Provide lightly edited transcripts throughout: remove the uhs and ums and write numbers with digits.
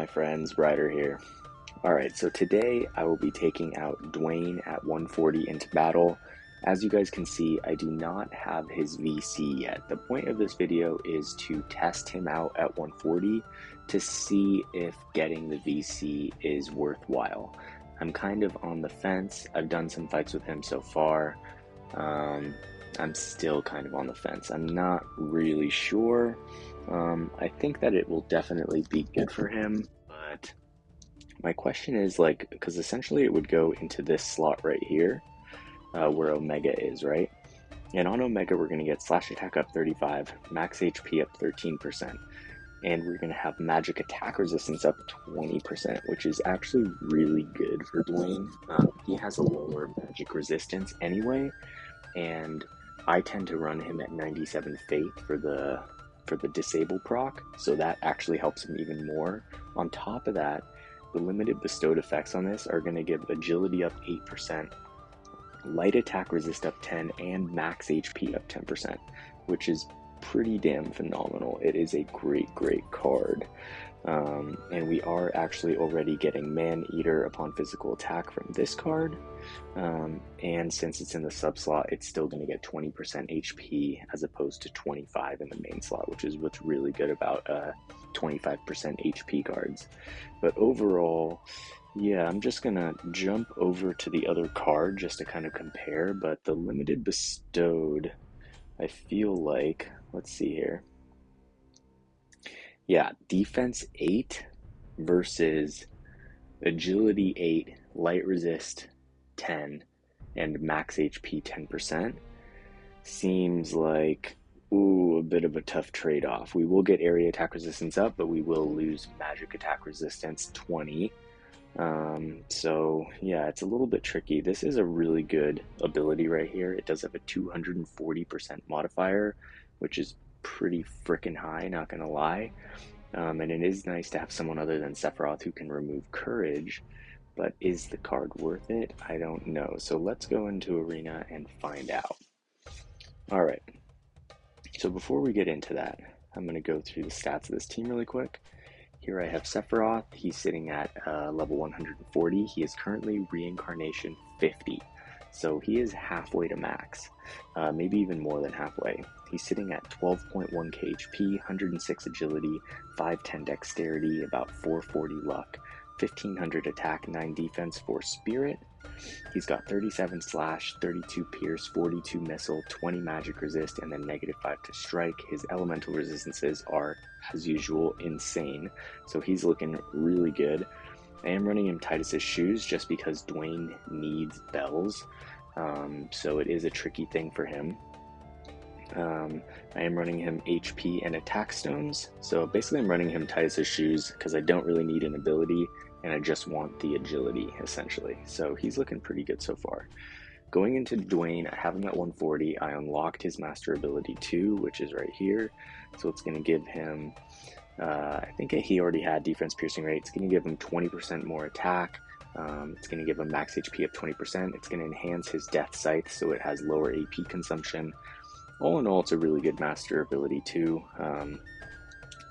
friends, Ryder here. Alright, so today I will be taking out Dwayne at 140 into battle. As you guys can see, I do not have his VC yet. The point of this video is to test him out at 140 to see if getting the VC is worthwhile. I'm kind of on the fence. I've done some fights with him so far. I'm still kind of on the fence. I'm not really sure. I think that it will definitely be good for him, but my question is, like, because essentially it would go into this slot right here, where Omega is, right? And on Omega, we're going to get slash attack up 35, max HP up 13%, and we're going to have magic attack resistance up 20%, which is actually really good for Dwayne. He has a lower magic resistance anyway, and I tend to run him at 97 Faith for the disable proc, so that actually helps him even more. On top of that, the limited bestowed effects on this are going to give agility up 8%, light attack resist up 10, and max HP up 10%, which is pretty damn phenomenal. It is a great card. And we are actually already getting Man-Eater upon physical attack from this card, and since it's in the sub slot, it's still going to get 20% HP as opposed to 25 in the main slot, which is what's really good about 25% HP cards. But overall, yeah, I'm just gonna jump over to the other card just to kind of compare. But the limited bestowed, I feel like, let's see here. Yeah, defense 8 versus agility 8, light resist 10, and max HP 10% seems like, a bit of a tough trade-off. We will get area attack resistance up, but we will lose magic attack resistance 20. So yeah, it's a little bit tricky. This is a really good ability right here. It does have a 240% modifier, which is pretty freaking high, not gonna lie. And it is nice to have someone other than Sephiroth who can remove courage, but is the card worth it? I don't know. So let's go into Arena and find out. Alright, so before we get into that, I'm going to go through the stats of this team really quick. Here I have Sephiroth. He's sitting at level 140. He is currently reincarnation 50, so he is halfway to max, maybe even more than halfway. He's sitting at 12.1k HP, 106 agility, 510 dexterity, about 440 luck, 1500 attack, 9 defense, 4 spirit. He's got 37 slash, 32 pierce, 42 missile, 20 magic resist, and then -5 to strike. His elemental resistances are, as usual, insane, so he's looking really good. I am running him Titus's shoes just because Dwayne needs bells, so it is a tricky thing for him. I am running him HP and attack stones, so basically I'm running him Titus's shoes because I don't really need an ability and I just want the agility essentially. So he's looking pretty good so far. Going into Dwayne, I have him at 140. I unlocked his master ability 2, which is right here, so it's going to give him I think he already had defense piercing rate. It's going to give him 20% more attack. It's going to give him max HP of 20%. It's going to enhance his death scythe so it has lower AP consumption. All in all, it's a really good master ability too,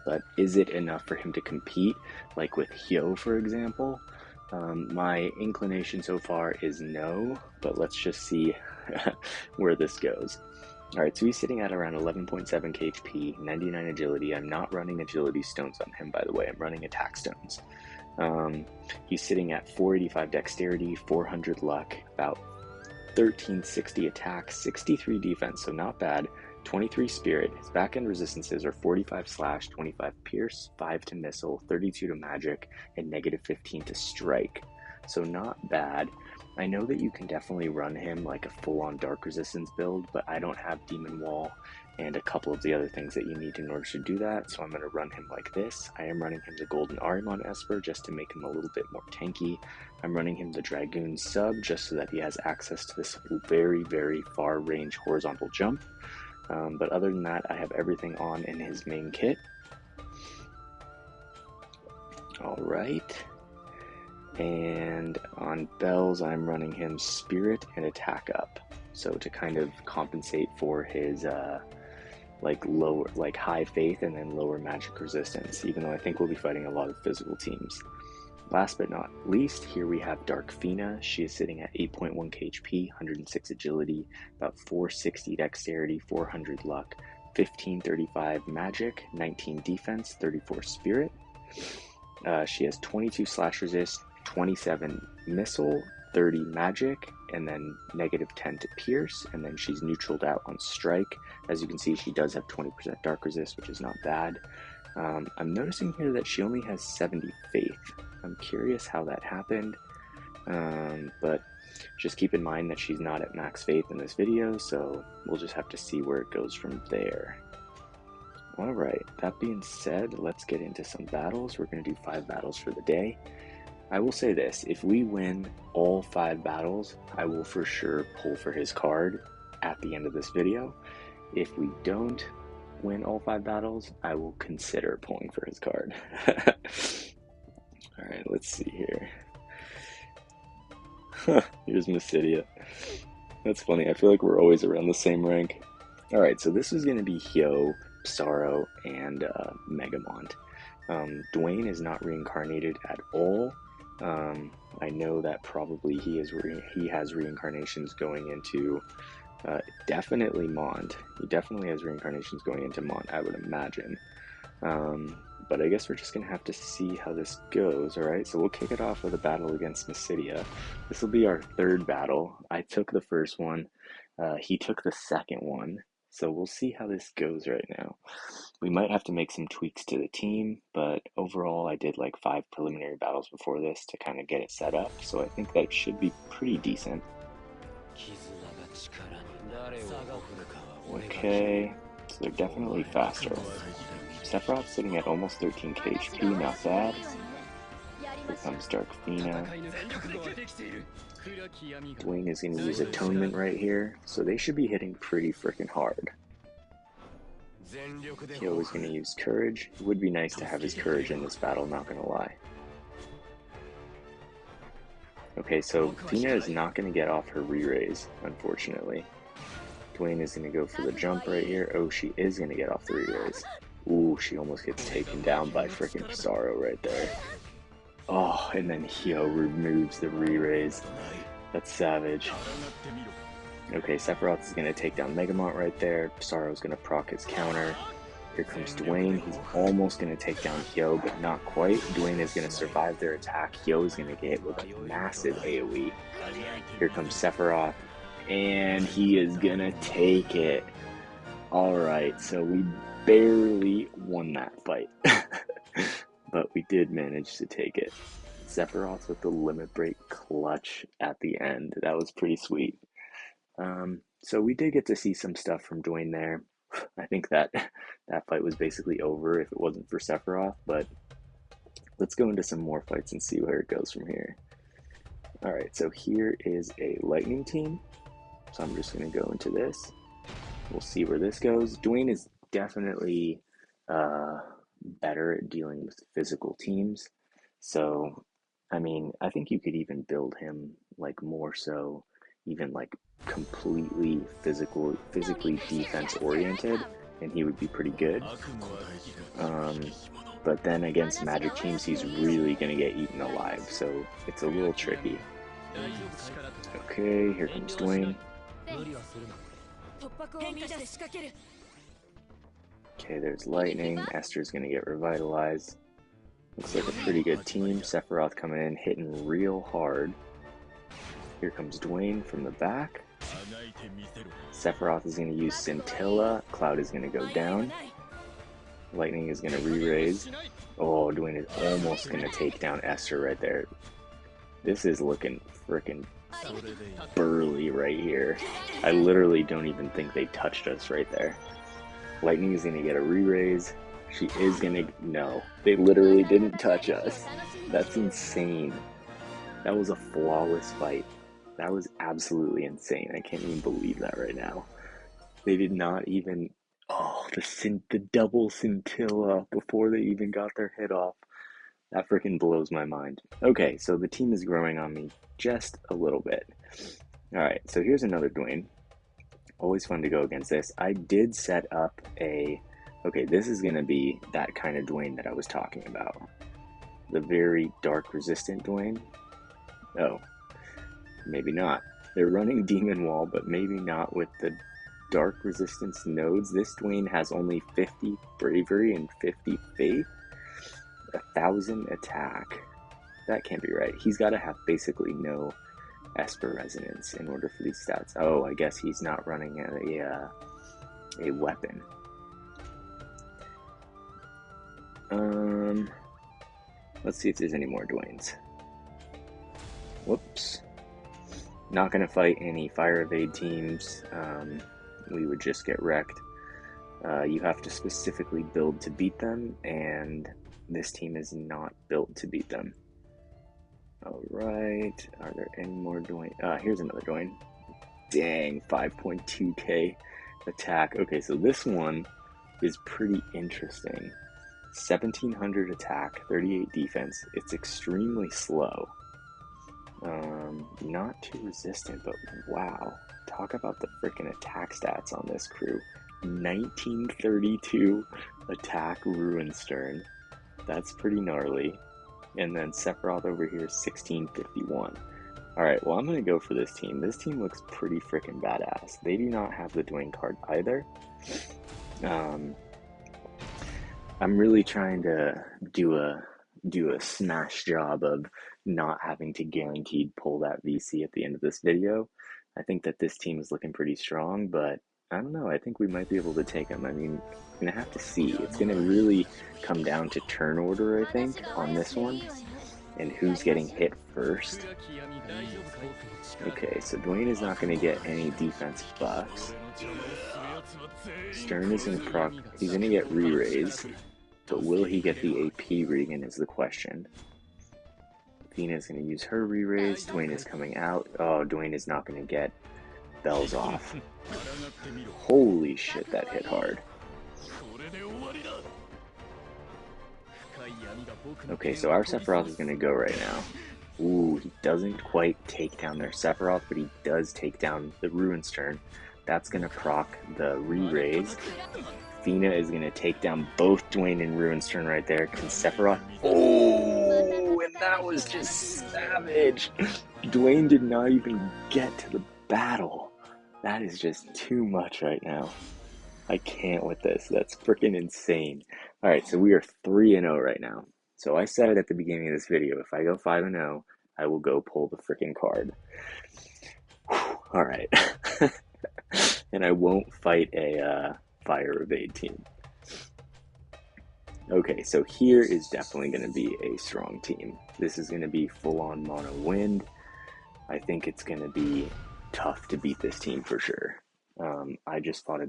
but is it enough for him to compete, like with Hyo, for example? My inclination so far is no, but let's just see where this goes. Alright, so he's sitting at around 11.7k HP, 99 agility. I'm not running agility stones on him, by the way. I'm running attack stones. He's sitting at 485 dexterity, 400 luck, about 1360 attack, 63 defense, so not bad, 23 spirit. His back-end resistances are 45 slash, 25 pierce, 5 to missile, 32 to magic, and -15 to strike, so not bad. I know that you can definitely run him like a full-on dark resistance build, but I don't have Demon Wall and a couple of the other things that you need in order to do that, so I'm going to run him like this. I am running him the Golden Arimon Esper just to make him a little bit more tanky. I'm running him the Dragoon Sub just so that he has access to this very far range horizontal jump. But other than that, I have everything on in his main kit. Alright. And on bells, I'm running him Spirit and Attack up. So to kind of compensate for his like lower, like high faith and then lower magic resistance, even though I think we'll be fighting a lot of physical teams. Last but not least, here we have Darkfina. She is sitting at 8.1k HP, 106 agility, about 460 dexterity, 400 luck, 1535 magic, 19 defense, 34 spirit. She has 22 slash resist, 27 missile, 30 magic, and then negative 10 to pierce, and then she's neutraled out on strike. As you can see, she does have 20% dark resist, which is not bad. I'm noticing here that she only has 70 faith. I'm curious how that happened, but just keep in mind that she's not at max faith in this video, so we'll just have to see where it goes from there. Alright, that being said, let's get into some battles. We're going to do 5 battles for the day. I will say this, if we win all 5 battles, I will for sure pull for his card at the end of this video. If we don't win all 5 battles, I will consider pulling for his card. Alright, let's see here. Here's Mysidia. That's funny, I feel like we're always around the same rank. Alright, so this is going to be Hyo, Psaro, and Megamont. Dwayne is not reincarnated at all. I know that probably he has reincarnations going into definitely Mont. He definitely has reincarnations going into Mont, I would imagine. But I guess we're just going to have to see how this goes, alright? So we'll kick it off with a battle against Mysidia. This will be our 3rd battle. I took the first one. He took the second one. So we'll see how this goes right now. We might have to make some tweaks to the team, but overall I did like 5 preliminary battles before this to kind of get it set up. So I think that should be pretty decent. Okay, so they're definitely faster. Sephiroth sitting at almost 13k HP, not bad. Here comes Darkfina. Dwayne is going to use Atonement right here, so they should be hitting pretty freaking hard. Hyo is going to use Courage. It would be nice to have his Courage in this battle, not going to lie. Okay, so Fina is not going to get off her re-raise, unfortunately. Dwayne is going to go for the jump right here. Oh, she is going to get off the re-raise. Ooh, she almost gets taken down by freaking Psaro right there. Oh, and then Hyo removes the re-raise. That's savage. Okay, Sephiroth is going to take down Megamont right there. Psaro is going to proc his counter. Here comes Dwayne. He's almost going to take down Hyo, but not quite. Dwayne is going to survive their attack. Hyo is going to get hit with a massive AoE. Here comes Sephiroth, and he is going to take it. Alright, so we barely won that fight, but we did manage to take it. Sephiroth with the limit break clutch at the end. That was pretty sweet. So we did get to see some stuff from Dwayne there. I think that fight was basically over if it wasn't for Sephiroth, but let's go into some more fights and see where it goes from here. Alright, so here is a lightning team. So I'm just going to go into this. We'll see where this goes. Dwayne is definitely better at dealing with physical teams. So, I mean, I think you could even build him like more so, even like completely physically defense oriented, and he would be pretty good. But then against magic teams, he's really going to get eaten alive. So it's a little tricky. Okay, here comes Dwayne. Okay, there's lightning. Esther's gonna get revitalized. Looks like a pretty good team. Sephiroth coming in, hitting real hard. Here comes Dwayne from the back. Sephiroth is gonna use Scintilla. Cloud is gonna go down. Lightning is gonna re-raise. Oh, Dwayne is almost gonna take down Esther right there. This is looking freaking burly right here. I literally don't even think they touched us right there. Lightning is gonna get a re-raise. She is gonna... No, they literally didn't touch us. That's insane. That was a flawless fight. That was absolutely insane. I can't even believe that right now. They did not even... Oh, the double scintilla before they even got their hit off. That freaking blows my mind. Okay, so the team is growing on me just a little bit. Alright, so here's another Dwayne. Always fun to go against this. I did set up a... Okay, this is going to be that kind of Dwayne that I was talking about. The very dark resistant Dwayne. Oh, maybe not. They're running Demon Wall, but maybe not with the dark resistance nodes. This Dwayne has only 50 bravery and 50 faith. 1,000 attack. That can't be right. He's got to have basically no Esper resonance in order for these stats. Oh, I guess he's not running a weapon. Let's see if there's any more Dwaynes. Whoops. Not going to fight any fire evade teams. We would just get wrecked. You have to specifically build to beat them, and this team is not built to beat them. Alright, are there any more Dwayne? Here's another Dwayne. Dang, 5.2k attack. Okay, so this one is pretty interesting. 1700 attack, 38 defense. It's extremely slow. Not too resistant, but wow. Talk about the freaking attack stats on this crew. 1932 attack Ruinstern. That's pretty gnarly. And then Sephiroth over here, 1651. Alright, well, I'm going to go for this team. This team looks pretty freaking badass. They do not have the Dwayne card either. I'm really trying to do a smash job of not having to guaranteed pull that VC at the end of this video. I think that this team is looking pretty strong, but I don't know. I think we might be able to take them. I mean, I'm going to have to see. It's going to really come down to turn order, I think, on this one, and who's getting hit first. Okay, so Dwayne is not going to get any defense buffs. Stern is going to proc. He's going to get re-raise, but will he get the AP Regan is the question. Athena is going to use her re-raise. Dwayne is coming out. Oh, Dwayne is not going to get bells off. Holy shit, that hit hard. Okay, so our Sephiroth is going to go right now. Ooh, he doesn't quite take down their Sephiroth, but he does take down the Ruinstern. That's going to proc the re-raise. Athena is going to take down both Dwayne and Ruinstern right there. Can Sephiroth... Oh, and that was just savage. Dwayne did not even get to the battle. That is just too much right now. I can't with this. That's freaking insane. Alright, so we are 3-0 right now. So I said at the beginning of this video, if I go 5-0, I will go pull the freaking card. Alright. And I won't fight a fire evade team. Okay, so here is definitely going to be a strong team. This is going to be full-on mono wind. I think it's going to be tough to beat this team for sure. I just thought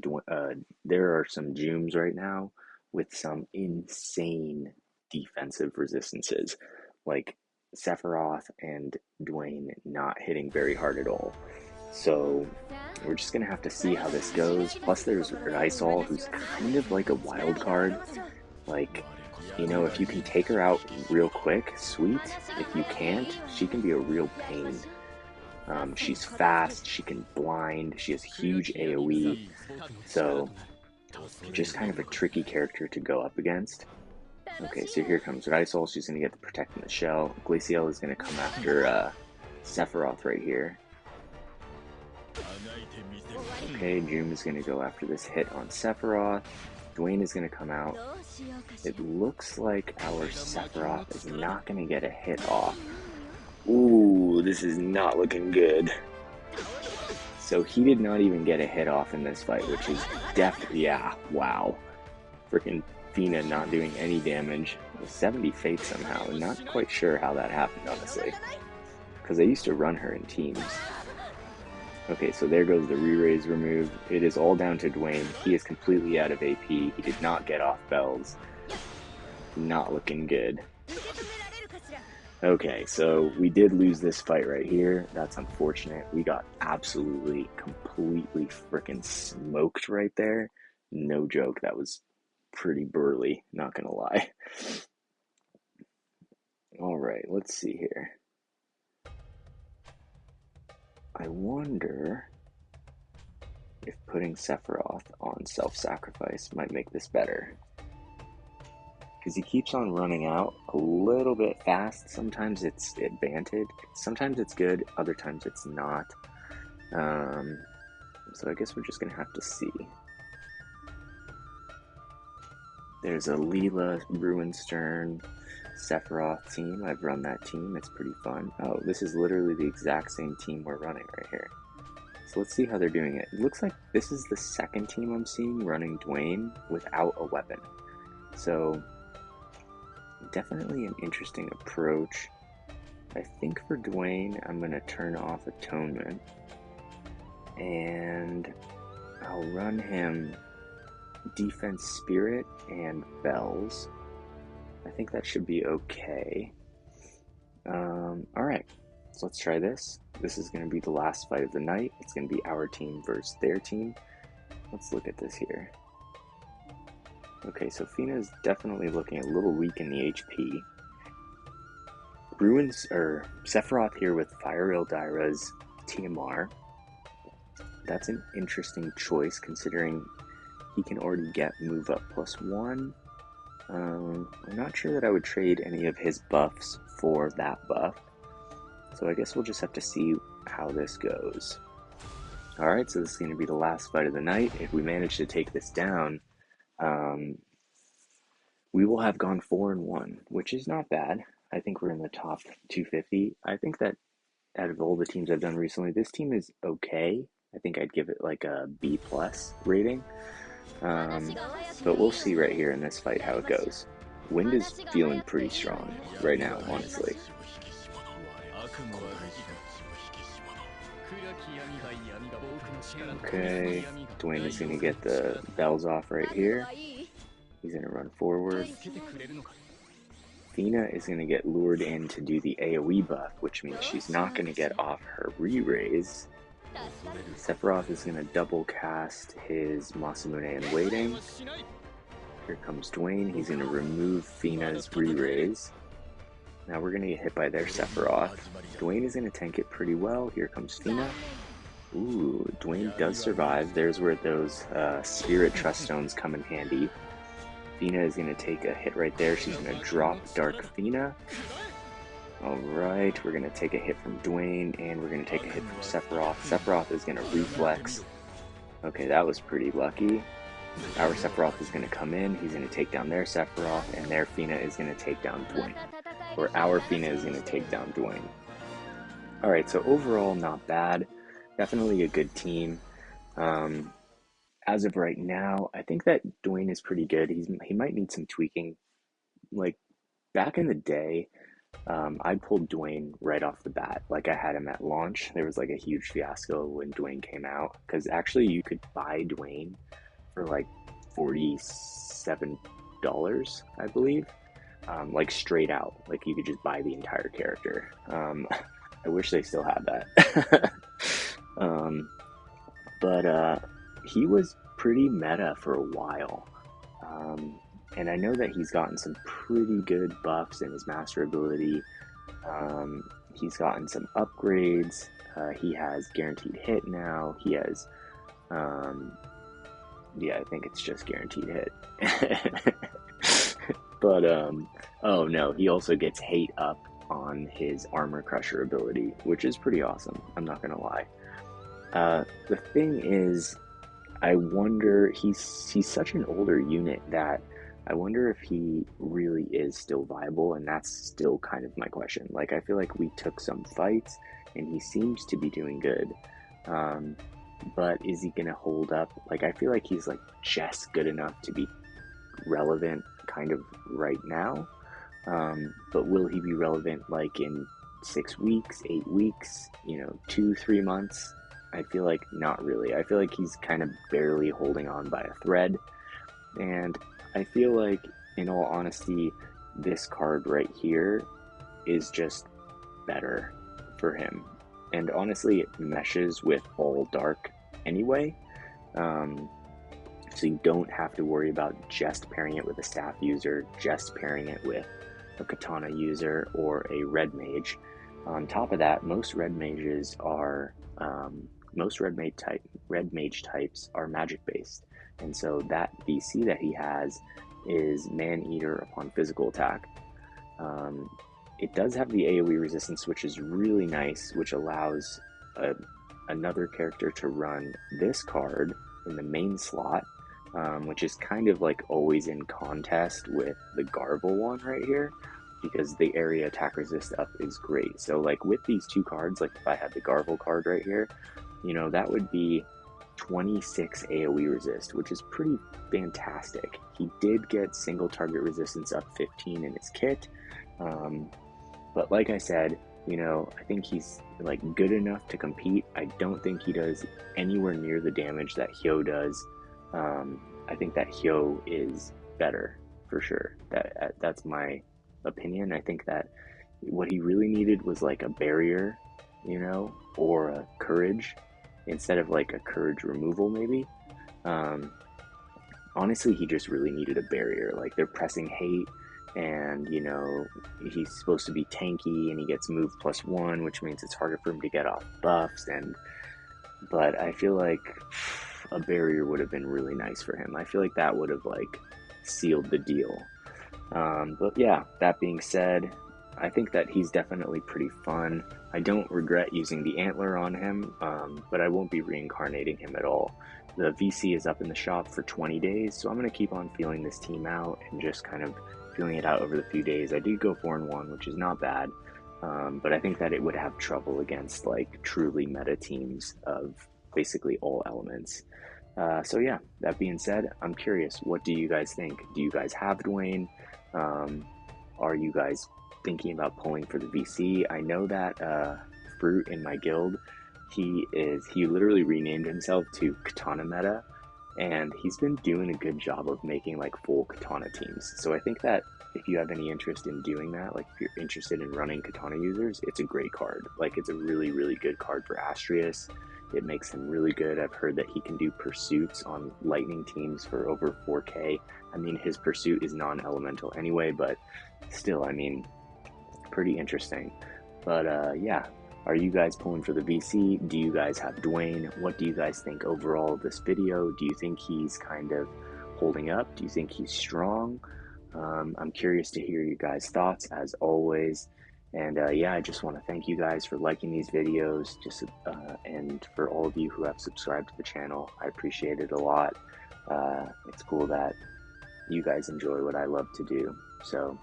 there are some Jooms right now with some insane defensive resistances, like Sephiroth and Dwayne not hitting very hard at all. So we're just going to have to see how this goes. Plus there's Rysol, who's kind of like a wild card. Like, you know, if you can take her out real quick, sweet. If you can't, she can be a real pain. She's fast, she can blind, she has huge AoE, so just kind of a tricky character to go up against. Okay, so here comes Rysol. She's going to get the Protecting the Shell. Glacial is going to come after Sephiroth right here. Okay, Joom is going to go after this hit on Sephiroth. Dwayne is going to come out. It looks like our Sephiroth is not going to get a hit off. Ooh, this is not looking good. So he did not even get a hit off in this fight, which is definitely, yeah, wow. Freaking Fina not doing any damage. 70 Fate somehow. Not quite sure how that happened, honestly. Because I used to run her in teams. Okay, so there goes the re-raise removed. It is all down to Dwayne. He is completely out of AP. He did not get off bells. Not looking good. Okay, so we did lose this fight right here. That's unfortunate. We got absolutely, completely freaking smoked right there. No joke. That was pretty burly, not gonna lie. Alright, let's see here. I wonder if putting Sephiroth on self-sacrifice might make this better. Because he keeps on running out a little bit fast. Sometimes it's advantage, sometimes it's good, other times it's not. So I guess we're just going to have to see. There's a Leela, Ruinstern, Sephiroth team. I've run that team. It's pretty fun. Oh, this is literally the exact same team we're running right here. So let's see how they're doing it. It looks like this is the second team I'm seeing running Dwayne without a weapon. So definitely an interesting approach. I think for Dwayne, I'm going to turn off Atonement. And I'll run him Defense Spirit and Bells. I think that should be okay. Alright, so let's try this. This is going to be the last fight of the night. It's going to be our team versus their team. Let's look at this here. Okay, so Fina is definitely looking a little weak in the HP. Sephiroth here with Fire Ildyra's TMR. That's an interesting choice considering he can already get move up +1. I'm not sure that I would trade any of his buffs for that buff. So I guess we'll just have to see how this goes. Alright, so this is going to be the last fight of the night. If we manage to take this down, we will have gone 4-1, which is not bad. I think we're in the top 250. I think that out of all the teams I've done recently, this team is okay. I think I'd give it like a B+ rating. But we'll see right here in this fight how it goes. Wind is feeling pretty strong right now, honestly. Okay, Dwayne is going to get the bells off right here. He's going to run forward. Fina is going to get lured in to do the AoE buff, which means she's not going to get off her re-raise. Sephiroth is going to double cast his Masamune in waiting. Here comes Dwayne. He's going to remove Fina's re-raise. Now we're going to get hit by their Sephiroth. Dwayne is going to tank it pretty well. Here comes Fina. Ooh, Dwayne does survive. There's where those Spirit Trust Stones come in handy. Fina is going to take a hit right there. She's going to drop Dark Fina. Alright, we're going to take a hit from Dwayne, and we're going to take a hit from Sephiroth. Sephiroth is going to reflex. Okay, that was pretty lucky. Our Sephiroth is going to come in. He's going to take down their Sephiroth, and their Fina is going to take down Dwayne. Or our Fina is going to take down Dwayne. Alright, so overall, not bad. Definitely a good team. As of right now, I think that Dwayne is pretty good. He might need some tweaking. Like, back in the day, I pulled Dwayne right off the bat. Like, I had him at launch. There was like a huge fiasco when Dwayne came out, because actually you could buy Dwayne for like $47, I believe. Like straight out. Like, you could just buy the entire character. I wish they still had that. But he was pretty meta for a while. And I know that he's gotten some pretty good buffs in his master ability. He's gotten some upgrades. He has guaranteed hit now. He has, yeah, I think it's just guaranteed hit. But, oh no, he also gets hate up on his armor crusher ability, which is pretty awesome. I'm not gonna lie. The thing is, I wonder, he's such an older unit that I wonder if he really is still viable, and that's still kind of my question. Like, I feel like we took some fights, and he seems to be doing good, but is he gonna hold up? Like, I feel like he's like just good enough to be relevant kind of right now, but will he be relevant like in 6 weeks, 8 weeks, 2-3 months? I feel like not really. I feel like he's kind of barely holding on by a thread, and I feel like, in all honesty, this card right here is just better for him. And honestly, it meshes with all dark anyway, so you don't have to worry about just pairing it with a staff user, just pairing it with a katana user or a red mage. On top of that, most red mages are most red mage types are magic based, and so that VC that he has is Man-Eater upon physical attack. It does have the AoE resistance, which is really nice, which allows another character to run this card in the main slot, which is kind of like always in contest with the Garble one right here, because the area attack resist up is great. So like with these two cards, like if I had the Garble card right here, you know, that would be 26 AoE resist, which is pretty fantastic. He did get single target resistance up 15 in his kit, but like I said, you know, I think he's like good enough to compete. I don't think he does anywhere near the damage that Hyo does. I think that Hyo is better for sure. That's my opinion. I think that what he really needed was like a barrier, you know, or a courage instead of like a courage removal maybe. Honestly, he just really needed a barrier. Like they're pressing hate, and you know, he's supposed to be tanky and he gets move +1, which means it's harder for him to get off buffs, but I feel like a barrier would have been really nice for him. I feel like that would have like sealed the deal. But yeah, that being said, I think that he's definitely pretty fun. I don't regret using the antler on him, but I won't be reincarnating him at all. The VC is up in the shop for 20 days, so I'm going to keep on feeling this team out and just kind of feeling it out over the few days. I did go 4-1, which is not bad, but I think that it would have trouble against like truly meta teams of basically all elements. So yeah, that being said, I'm curious, what do you guys think? Do you guys have Dwayne? Are you guys thinking about pulling for the VC? I know that Fruit in my guild, he literally renamed himself to Katana Meta, and he's been doing a good job of making like full Katana teams. So I think that if you have any interest in doing that, like if you're interested in running Katana users, it's a great card. Like it's a really, really good card for Astrius. It makes him really good. I've heard that he can do pursuits on lightning teams for over 4k. I mean, his pursuit is non-elemental anyway, but still, I mean, pretty interesting. But yeah, are you guys pulling for the VC? Do you guys have Dwayne? What do you guys think overall of this video? Do you think he's kind of holding up? Do you think he's strong? I'm curious to hear you guys' thoughts as always. And yeah, I just want to thank you guys for liking these videos, and for all of you who have subscribed to the channel. I appreciate it a lot. It's cool that you guys enjoy what I love to do. So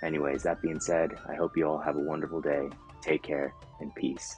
anyways, that being said, I hope you all have a wonderful day. Take care and peace.